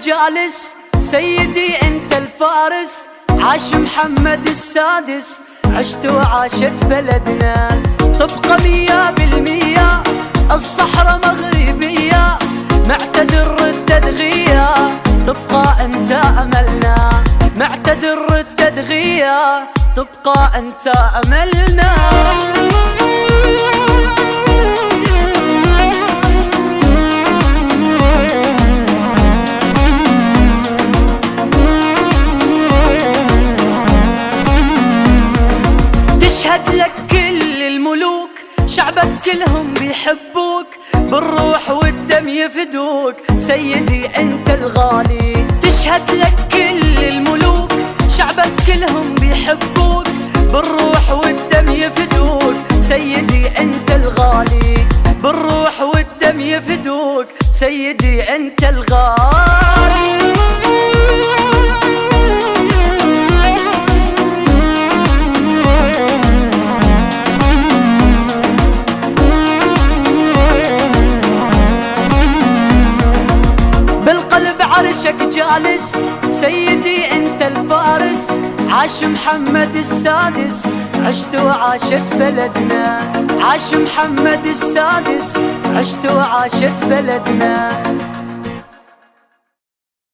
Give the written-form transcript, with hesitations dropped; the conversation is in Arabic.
جالس، سيدي انت الفارس، عاش محمد السادس، عشت وعاشت بلدنا. تبقى 100% الصحراء مغربية، معتدل التدغية، تبقى انت املنا، معتدل التدغية، تبقى انت املنا. تشهد لك كل الملوك، شعبك كلهم بيحبوك، بالروح والدم يفدوك، سيدي انت الغالي. تشهد لك كل الملوك، شعبك كلهم بيحبوك، بالروح والدم يفدوك، سيدي انت الغالي، بالروح والدم يفدوك، سيدي انت الغالي. عرشك جالس، سيدي انت الفارس، عاش محمد السادس، عشت وعاشت بلدنا، عاش محمد السادس، عشت وعاشت بلدنا.